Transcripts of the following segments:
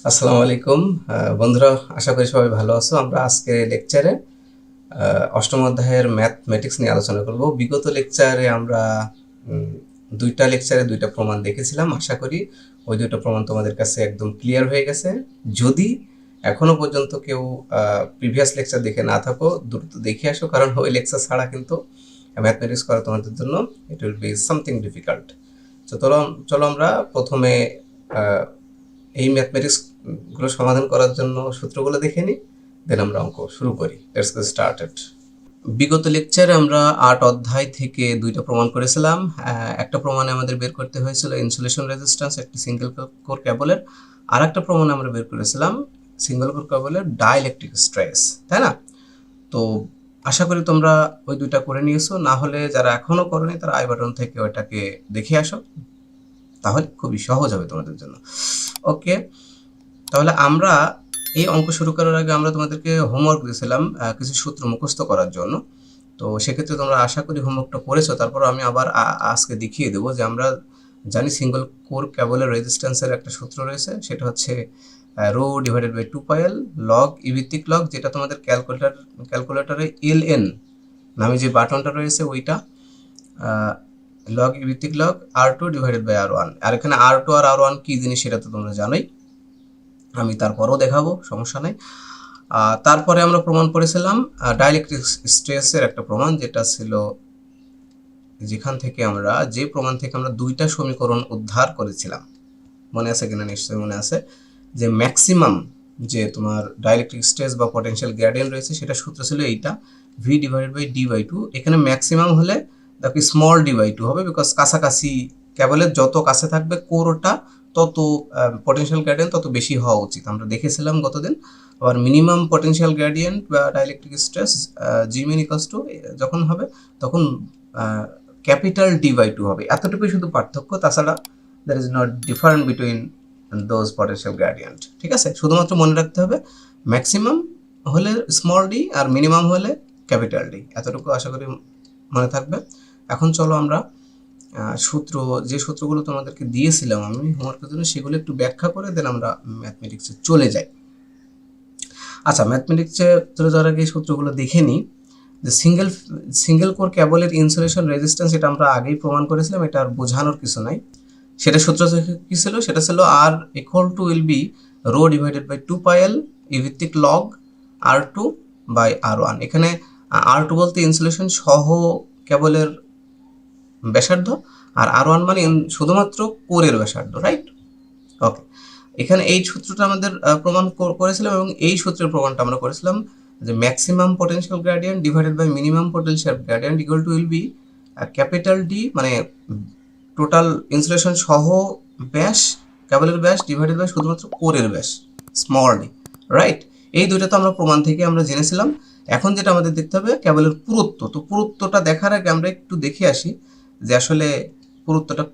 আসসালামু আলাইকুম বন্ধুরা, আশা করি সবাই ভালো আছো। আমরা আজকে লেকচারে অষ্টম অধ্যায়ের ম্যাথমেটিক্স নিয়ে আলোচনা করব। বিগত লেকচারে আমরা দুইটা লেকচারে দুইটা প্রমাণ দেখেছিলাম। আশা করি ওই দুটো প্রমাণ তোমাদের কাছে একদম ক্লিয়ার হয়ে গেছে। যদি এখনো পর্যন্ত কেউ প্রিভিয়াস লেকচার দেখে না থাকো, দ্রুত দেখে আসো, কারণ ওই লেকচার ছাড়া কিন্তু ম্যাথমেটিক্স করা তোমাদের জন্য ইট উইল বি সামথিং ডিফিকাল্ট। তো চলো আমরা প্রথমে এই ম্যাথমেটিক্সগুলো সমাধান করার জন্য সূত্রগুলো দেখে নিই, দেন আমরা অঙ্ক শুরু করি। Let's get started. বিগত লেকচারে আমরা 8 অধ্যায় থেকে দুইটা প্রমাণ করেছিলাম। একটা প্রমাণে আমাদের বের করতে হয়েছিল ইনসুলেশন রেজিস্ট্যান্স একটি সিঙ্গেল কোর কেবলের, আর একটা প্রমাণে আমরা বের করেছিলাম সিঙ্গেল কোর কেবলের ডাইইলেকট্রিক স্ট্রেস, তাই না? তো আশা করি তোমরা ওই দুইটা করে নিয়েছো। না হলে যারা এখনো করোনি তারা আই বাটন থেকে ওইটাকে দেখে আসো, তাহলে খুবই সহজ হবে তোমাদের জন্য। ওকে, তাহলে আমরা এই অঙ্ক শুরু করার আগে আমরা তোমাদেরকে হোমওয়ার্ক দিয়েছিলাম কিছু সূত্র মুখস্থ করার জন্য। তো সেক্ষেত্রে তোমরা আশা করি হোমওয়ার্কটা করেছো। তারপর আমি আবার আজকে দেখিয়ে দেবো যে আমরা জানি সিঙ্গেল কোর কেবলের রেজিস্ট্যান্সের একটা সূত্র রয়েছে, সেটা হচ্ছে rho divided by 2πl log e ভিত্তিক লগ, যেটা তোমাদের ক্যালকুলেটরে LN নামে যে বাটনটা রয়েছে ওইটা, লগ ই ভিত্তিক log R2 divided by R1। আর এখানে R2 আর R1 কি জিনিস সেটা তো তোমরা জানোই, আমি তারপরও দেখাবো, সমস্যা নেই। তারপরে আমরা প্রমাণ করেছিলাম ডাইইলেকট্রিক স্ট্রেসের একটা প্রমাণ, যেটা ছিল যে প্রমাণ থেকে আমরা দুইটা সমীকরণ উদ্ধার করেছিলাম। মনে আছে কিনা? নিশ্চয়ই মনে আছে। যে ম্যাক্সিমাম যে তোমার ডাইইলেকট্রিক স্ট্রেস বা পটেনশিয়াল গ্রেডিয়েন্ট রয়েছে, সেটা সূত্র ছিল এইটা, V divided by D by two. এখানে ম্যাক্সিমাম হলে দেখো স্মল ডি বাই টু হবে, বিকজ কাছাকাছি কেবলের যত কাছে থাকবে কোরটা তত পটেনশিয়াল গ্রেডিয়েন্ট তত বেশি হওয়া উচিত, আমরা দেখেছিলাম গতদিন। আবার মিনিমাম পটেনশিয়াল গ্রেডিয়েন্ট বা dielectric stress g min equals to যখন হবে তখন ক্যাপিটাল ডি বাই টু হবে। এতটুকুই শুধু পার্থক্য, তাছাড়া there is no difference between those potential gradient। ঠিক আছে, শুধুমাত্র মনে রাখতে হবে ম্যাক্সিমাম হলে স্মল ডি আর মিনিমাম হলে ক্যাপিটাল ডি, এতটুকু আশা করি মনে থাকবে। এখন চলো আমরা যে সূত্রগুলো তোমাদেরকে দিয়েছিলাম আমি হোমওয়ার্কের জন্য, সেগুলো একটু ব্যাখ্যা করে দেন আমরা ম্যাথমেটিক্সে চলে যাই। আচ্ছা, ম্যাথমেটিক্সে চলে যাওয়ার আগে সূত্রগুলো দেখে নিই। যে সিঙ্গেল কোর কেবলের ইনসুলেশন রেজিস্ট্যান্স, এটা আমরা আগেই প্রমাণ করেছিলাম, এটা আর বোঝানোর কিছু নাই। সেটা সূত্র কি ছিল? সেটা ছিল R equal to will be rho divided by 2πl e ভিত্তিক লগ R2 বাই R1। এখানে R2 বলতে ইনসুলেশন সহ কেবলের ব্যাসার্ধ, আর R1 মানে শুধুমাত্র কোরের ব্যাসার্ধ, রাইট? ওকে, এখানে এই সূত্রটা আমাদের প্রমাণ করেছিলাম, এবং এই সূত্রের প্রমাণটা আমরা করেছিলাম যে maximum potential gradient divided by minimum potential gradient equal to will be capital D, মানে টোটাল ইনসুলেশন সহ ব্যাস, কেবলের ব্যাস ডিভাইডেড বাই শুধুমাত্র কোরের ব্যাস, স্মল ডি, রাইট? এই দুইটা তো আমরা প্রমাণ থেকে আমরা জেনেছিলাম। এখন যেটা আমাদের দেখতে হবে কেবলের পুরুত্ব। তো পুরুত্বটা দেখার আগে আমরা একটু দেখে আসি যে আসলে পুরুত্বটা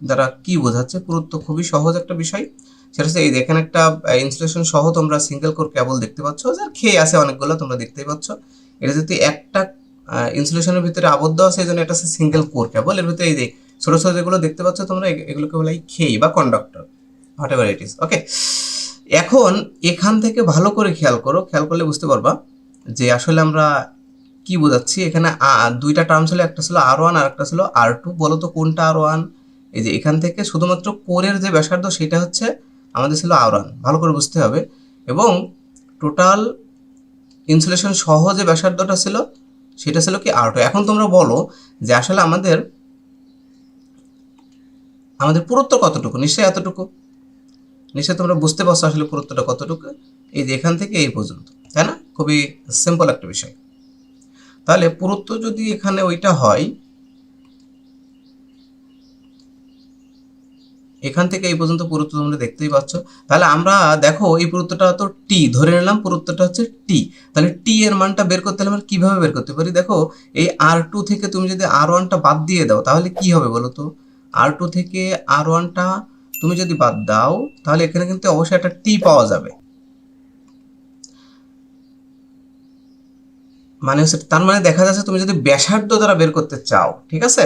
দ্বারা কি বোঝাচ্ছে। পুরুত্ব খুবই সহজ একটা বিষয়, সেটা হচ্ছে এই দেখেন একটা ইনসুলেশন সহ তোমরা সিঙ্গেল কোর কেবল দেখতে পাচ্ছ, যার খেয়ে আছে অনেকগুলো, তোমরা দেখতেই পাচ্ছ। এটা যদি একটা ইনসুলেশনের ভিতরে আবদ্ধ আছে, এই জন্য এটা হচ্ছে সিঙ্গেল কোর কেবল। এর ভিতরে এই যে ছোট ছোট যেগুলো দেখতে পাচ্ছ তোমরা, এগুলোকে বলে খেই বা conductor, whatever it is. Okay, এখন এখান থেকে ভালো করে খেয়াল করলে বুঝতে পারবা যে আসলে আমরা কি বোঝাচ্ছি। এখানে দুইটা টার্ম ছিল, একটা ছিল R1 আর একটা ছিল R2। বলো তো কোনটা R1? এই যে এখান থেকে শুধুমাত্র কোরের যে ব্যাসার্ধ সেটা হচ্ছে আমাদের ছিল R1, ভালো করে বুঝতে হবে। এবং টোটাল ইনসুলেশন সহ যে ব্যাসার্ধটা ছিল সেটা ছিল কি R2। এখন তোমরা বলো যে আসলে আমাদের পুরুত্ব কতটুকু? নিশ্চয়ই এতটুকু। নিশ্চয়ই তোমরা বুঝতে পারছো আসলে পুরুত্বটা কতটুকু, এই যে এখান থেকে এই পর্যন্ত, তাই না? খুবই সিম্পল একটা বিষয়। তাহলে পুরুত্ব যদি এখানে ওইটা হয়, এখান থেকে এই পর্যন্ত পুরুত্ব তোমরা দেখতেই পাচ্ছ। তাহলে আমরা দেখো এই পুরুত্বটা তো টি ধরে নিলাম, পুরুত্বটা হচ্ছে টি। তাহলে টি এর মানটা বের করতে হলে আমরা কিভাবে বের করতে পারি? দেখো এই R2 থেকে তুমি যদি R1টা বাদ দিয়ে দাও তাহলে কি হবে বলো তো? R2 থেকে R1টা তুমি যদি বাদ দাও তাহলে এখানে কিন্তু অবশ্যই একটা টি পাওয়া যাবে। মানে হচ্ছে, তার মানে দেখা যাচ্ছে তুমি যদি ব্যাসার্ধ দ্বারা বের করতে চাও, ঠিক আছে,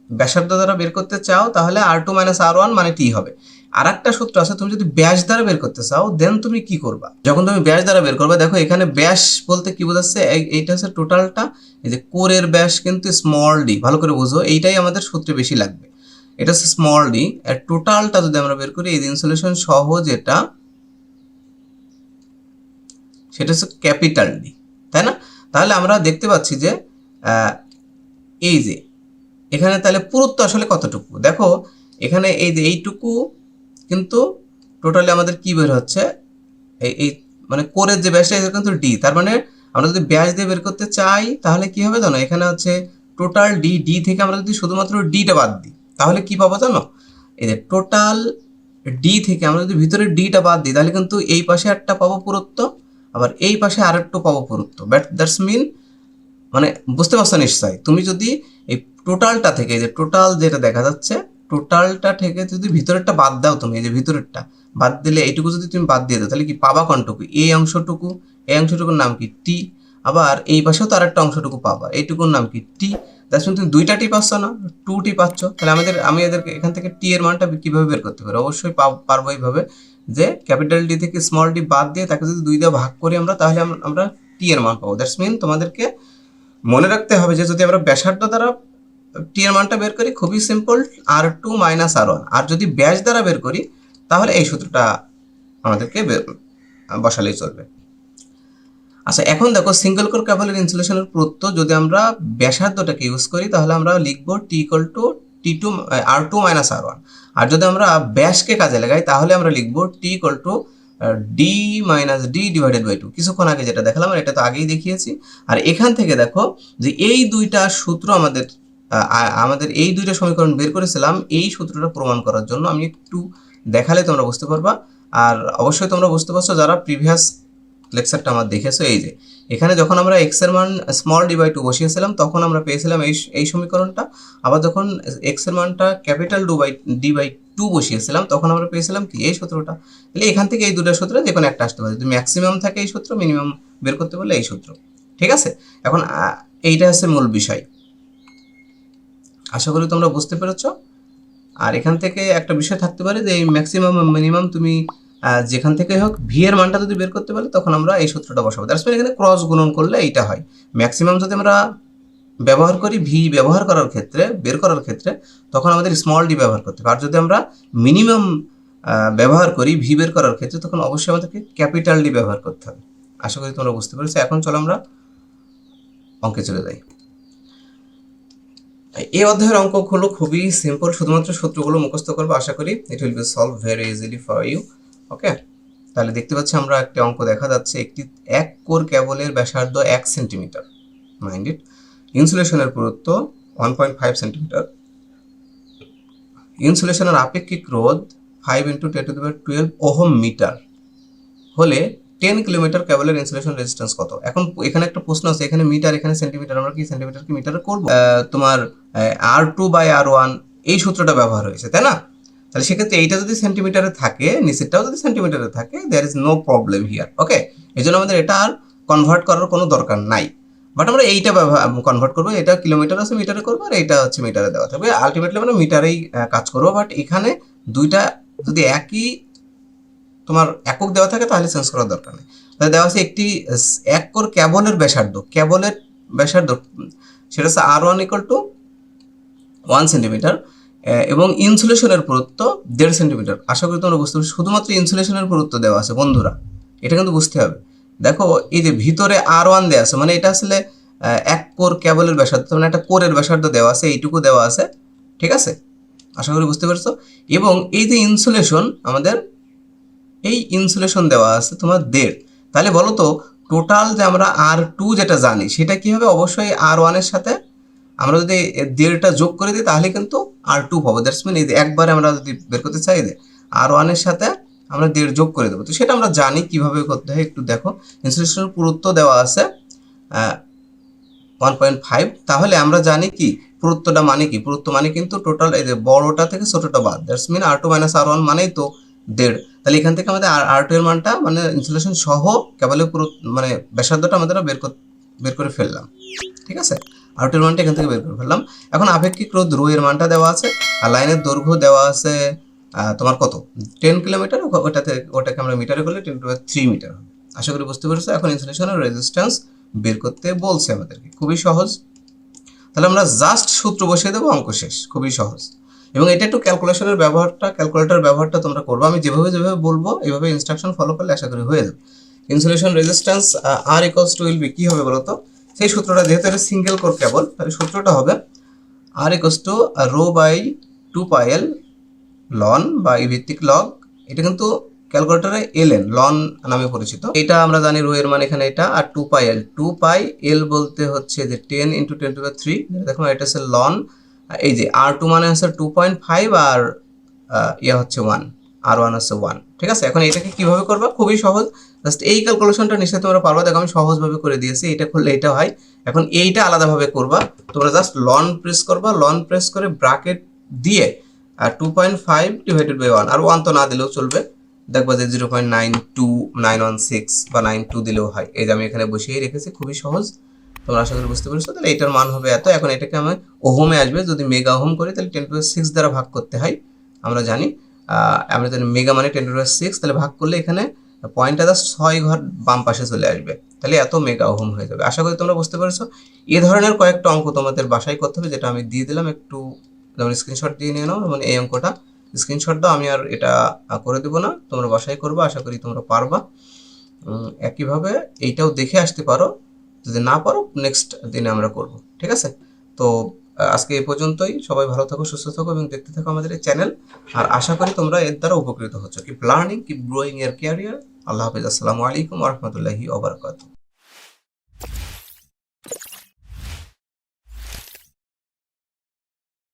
ব্যাসার্ধ দ্বারা বের করতে চাও তাহলে R2 মাইনাস R1 মানে টি হবে। আরেকটা সূত্র আছে, তুমি যদি ব্যাস দ্বারা বের করতে চাও দেন তুমি কি করবা, যখন তুমি ব্যাস দ্বারা বের করবা, দেখো এখানে ব্যাস বলতে কি বোঝাচ্ছে, এইটা হচ্ছে টোটালটা, এই যে কোরের ব্যাস কিন্তু স্মল ডি, ভালো করে বুঝো, এইটাই আমাদের সূত্রে বেশি লাগবে। এটা হচ্ছে স্মল ডি, আর টোটালটা যদি আমরা বের করি, এই ইনসুলেশন সহ যেটা, সেটা হচ্ছে ক্যাপিটাল ডি, তাই না? তাহলে আমরা দেখতে পাচ্ছি যে এই যে এখানে তাহলে পুরুত্ব আসলে কতটুকু, দেখো এখানে এই যে এইটুকু কিন্তু টোটালি আমাদের কি বের হচ্ছে, এই মানে কোরের যে ব্যাসটা এটা কিন্তু ডি, তার মানে আমরা যদি ব্যাস দিয়ে বের করতে চাই তাহলে কি হবে জানো, এখানে হচ্ছে টোটাল ডি, ডি থেকে আমরা যদি শুধুমাত্র ডিটা বাদ দিই তাহলে কি পাবো জানো, এই যে টোটাল ডি থেকে আমরা যদি ভিতরে ডিটা বাদ দিই তাহলে কিন্তু এই পাশে একটা পাবো পুরুত্ব, আবার এই পাশে আরেকটু পাবো পুরুত্ব, বাট দ্যাটস মিন, মানে বুঝতে পারছো নিশ্চয়, তুমি যদি এই টোটালটা থেকে, এই যে টোটাল যেটা দেখা যাচ্ছে, টোটালটা থেকে যদি ভিতরেরটা বাদ দাও, তুমি এই যে ভিতরেরটা বাদ দিলে এইটুকু যদি তুমি বাদ দিয়ে দাও তাহলে কি পাবা কোনটুকু, এই অংশটুকু, এই অংশটুকুর নাম কি টি, আবার এই পাশেও তো আরেকটা অংশটুকু পাবা, এইটুকুর নাম কি টি, দ্যাটস মিন তুমি দুইটা টি পাচ্ছ না, টু টি পাচ্ছ, তাহলে আমি এদেরকে এখান থেকে টি এর মানটা কিভাবে বের করতে পারি, অবশ্যই পারবো এইভাবে, যে ক্যাপিটাল ডি থেকে স্মল ডি বাদ দিয়ে তাকে যদি দুই দিয়ে ভাগ করি আমরা, তাহলে আমরা টি এর মান পাবো। দ্যাটস মিন তোমাদেরকে মনে রাখতে হবে যে যদি আমরা ব্যাসার্ধ দ্বারা টি এর মানটা বের করি, খুবই সিম্পল, R2 মাইনাস R1, আর যদি ব্যাস দ্বারা বের করি তাহলে এই সূত্রটা আমাদেরকে বসালেই চলবে। আচ্ছা, এখন দেখো সিঙ্গেল কোর কেবলের ইনসুলেশনের পুরুত্ব যদি আমরা ব্যাসার্ধটাকে ইউজ করি তাহলে আমরা লিখবো T equal to T2 R2 minus R1, আর যদি আমরা ব্যাসকে কাজে লাগাই তাহলে আমরা লিখবো T equal to D minus D divided by 2, কিছুক্ষণ আগে যেটা দেখালাম এটা তো আগেই দেখিয়েছি। আর এখান থেকে দেখো যে এই দুইটা সূত্র আমাদের এই দুইটা সমীকরণ বের করেছিলাম, এই সূত্রটা প্রমাণ করার জন্য আমি একটু দেখালে তোমরা বুঝতে পারবা। আর অবশ্যই তোমরা বুঝতে পারছো যারা প্রিভিয়াস লেকচারটা আমার দেখেছো, এই যে এখানে যখন আমরা এক্স এর মান স্মল ডি বাই 2 বসিয়েছিলাম তখন আমরা পেয়েছিলাম এই সমীকরণটা, আবার যখন এক্স এর মানটা ক্যাপিটাল ডি বাই 2 বসিয়েছিলাম তখন আমরা পেয়েছিলাম কি এই সূত্রটা। তাহলে এখান থেকে এই দুটো সূত্র যে কোনো একটা আসতে পারে, যদি ম্যাক্সিমাম থাকে এই সূত্র, মিনিমাম বের করতে বললে এই সূত্র, ঠিক আছে? এখন এইটা হচ্ছে মূল বিষয়, আশা করি তোমরা বুঝতে পেরেছো। আর এখান থেকে একটা বিষয় থাকতে পারে যে এই ম্যাক্সিমাম মিনিমাম তুমি যেখান থেকে হোক ভি এর মানটা যদি বের করতে পারি তখন আমরা এই সূত্রটা বসাবো। দ্যাটস মিন এখানে ক্রস গুণন করলে এইটা হয়, ম্যাক্সিমাম যদি আমরা ব্যবহার করি ভি ব্যবহার করার ক্ষেত্রে, বের করার ক্ষেত্রে, তখন আমাদের স্মল ডি ব্যবহার করতে হবে, আর যদি আমরা মিনিমাম ব্যবহার করি ভি বের করার ক্ষেত্রে তখন অবশ্যই আমাদেরকে ক্যাপিটাল ডি ব্যবহার করতে হবে। আশা করি তোমরা বুঝতে পেরেছো। এখন চলো আমরা অঙ্কে চলে যাই। এই অধ্যায়ের অঙ্কগুলো খুবই সিম্পল, শুধুমাত্র সূত্রগুলো মুখস্থ করবো, আশা করি it will be solve very easily for you. Okay, তাহলে দেখতে পাচ্ছি আমরা একটি অঙ্ক দেখা যাচ্ছে, একটি এক কোর কেবলের ব্যাসার্ধ 1 সেন্টিমিটার, মাইন্ড ইট, ইনসুলেশনের পুরুত্ব 1.5 সেন্টিমিটার, ইনসুলেশনের আপেক্ষিক রোধ 5 × 10⁻12 ওহম মিটার হলে 10 কিলোমিটার কেবলের ইনসুলেশন রেজিস্ট্যান্স কত? এখন এখানে একটা প্রশ্ন আছে, এখানে মিটার এখানে সেন্টিমিটার, আমরা কি সেন্টিমিটার কি মিটারে করব? তোমার R2 বাই R1 এই সূত্রটা ব্যবহার হয়েছে, তাই না? তাহলে সেক্ষেত্রে এইটা যদি সেন্টিমিটারে থাকে, নিচেরটাও যদি সেন্টিমিটারে থাকে, there is no problem here. Okay, এই জন্য আমাদের এটা আর কনভার্ট করার কোনো দরকার নাই, বাট আমরা এইটা কনভার্ট করবো, এটা কিলোমিটার আছে মিটারে করবো, আর এইটা হচ্ছে মিটারে দেওয়া থাকবে, আলটিমেটলি আমরা মিটারেই কাজ করবো। বাট এখানে দুইটা যদি একই তোমার একক দেওয়া থাকে তাহলে চেঞ্জ করার দরকার নেই। তাহলে দেওয়া আছে একটি এক কোর কেবলের ব্যাসার্ধ, সেটা হচ্ছে R1 = 1 সেন্টিমিটার এবং ইনসুলেশনের পুরুত্ব 1.5 সেন্টিমিটার। আশা করি তোমরা বুঝতে পারছো, শুধুমাত্র ইনসুলেশনের পুরুত্ব দেওয়া আছে বন্ধুরা, এটা কিন্তু বুঝতে হবে। দেখো এই যে ভিতরে R1 দেওয়া আছে, মানে এটা আসলে এক কোর কেবলের ব্যাসার্ধ, মানে একটা কোরের ব্যাসার্ধ দেওয়া আছে, এইটুকু দেওয়া আছে, ঠিক আছে? আশা করি বুঝতে পারছো। এবং এই যে ইনসুলেশন, আমাদের এই ইনসুলেশন দেওয়া আছে তোমার 1.5, তাহলে বলো তো টোটাল যে আমরা R2 যেটা জানি সেটা কি হবে, অবশ্যই R1 এর সাথে আমরা যদি 1.5টা যোগ করে দিই তাহলে কিন্তু R2 পাবো। দ্যাটস মিন এই যে একবারে আমরা যদি বের করতে চাই যে R1 এর সাথে আমরা 1.5 যোগ করে দেবো, তো সেটা আমরা জানি কিভাবে করতে হয়। একটু দেখো, ইনসুলেশনের পুরুত্ব দেওয়া আছে 1.5, তাহলে আমরা জানি কি পুরুত্বটা মানে কি, পুরুত্ব মানে কিন্তু টোটাল এই যে বড়টা থেকে ছোটটা বাদ, that's mean R2 minus R1 মানেই তো 1.5। তাহলে এখান থেকে আমাদের R2 এর মানটা মানে ইনসুলেশন সহ কেবলের মানে ব্যাসার্ধটা আমাদের বের করে ফেললাম, ঠিক আছে? R2 এর মানটা এখান থেকে বের করে ফেললাম। এখন আপেক্ষিক রোধ রো এর মানটা দেওয়া আছে, আর লাইনের দৈর্ঘ্য দেওয়া আছে তোমার কত 10 কিলোমিটার, ওটাকে আমরা মিটারে করলে 10⁻³ মিটার হবে। আশা করি বুঝতে পেরেছো। এখন ইনসুলেশনের রেজিস্ট্যান্স বের করতে বলছে আমাদেরকে, খুবই সহজ। তাহলে আমরা জাস্ট সূত্র বসিয়ে দেবো, অঙ্ক শেষ, খুবই সহজ। এবং এটা একটু ক্যালকুলেটর ব্যবহারটা তোমরা করবো। আমি যেভাবে বলবো এইভাবে ইনস্ট্রাকশন ফলো করলে আশা করি হয়ে যাবে। ইনসুলেশন রেজিস্ট্যান্স আর ইকুয়ালস টু উইল বি, কি হবে বলতো, সেই সূত্রটা, যেহেতু এটা সিঙ্গেল কোর কেবল, তাহলে সূত্রটা হবে R equals to rho by 2πl লন বা ভিত্তিক লগ। এটা কিন্তু ক্যালকুলেটরে ln লন নামে পরিচিত। এটা আমরা জানি রো এর মান এখানে এটা, আর 2πl বলতে হচ্ছে যে 10 × 10⁻³ দেখো এটা হচ্ছে লন, এই যে r2 মানে হচ্ছে 2.5 আর হচ্ছে 1, r1 হচ্ছে 1। ঠিক আছে, এখন এটাকে কিভাবে করবা, খুবই সহজ। জাস্ট এই ক্যালকুলেশনটা নিশ্চয়ই তোমরা পারবা। দেখো আমি সহজভাবে করে দিয়েছি, এটা করলে এটা হয়। এখন এইটা আলাদাভাবে করবা, তোমরা জাস্ট লন প্রেস করবা, লন প্রেস করে ব্র্যাকেট দিয়ে আর 2.5 ডিভাইডেড বাই 1, আর 1 তো না দিলেও চলবে। দেখবা যে 0.92916 বা 92 দিলেও হয়। এই যে আমি এখানে বসিয়ে রেখেছি, খুবই সহজ। তোমরা আশা করি বুঝতে পেরেছো। তাহলে এটার মান হবে এত। এখন এটাকে আমি ওহমে আসবে, যদি মেগা ওহম করি তাহলে 10⁻6 দ্বারা ভাগ করতে হয়, আমরা জানি। আমরা জানি মেগা মানে 10⁻6, তাহলে ভাগ করলে এখানে পয়েন্টটা জাস্ট 6 ঘর বাম পাশে চলে আসবে, তাহলে এত মেগা ওহম হয়ে যাবে। আশা করি তোমরা বুঝতে পেরেছো। এই ধরনের কয়েকটা অঙ্ক তোমাদের বাসায় করতে হবে, যেটা আমি দিয়ে দিলাম, একটু যেমন স্ক্রিনশট দিয়ে নিয়ে নাও। যেমন এই অঙ্কটা স্ক্রিনশট দাও, আমি আর এটা করে দেবো না, তোমরা বাসায় করবা, আশা করি তোমরা পারবা। একইভাবে এইটাও দেখে আসতে পারো, যদি না পারো নেক্সট দিনে আমরা করব। ঠিক আছে, তো আজকে এই পর্যন্তই। সবাই ভালো থাকো, সুস্থ থাকো এবং দেখতে থাকো আমাদের এই চ্যানেল। আর আশা করি তোমরা এর দ্বারা উপকৃত হচ্ছ। কিপ লার্নিং, কিপ গ্রোয়িং ইয়ার ক্যারিয়ার। আল্লাহ হাফেজ, আসসালামু আলাইকুম ওয়া রাহমাতুল্লাহি ওয়া বারাকাতুহু।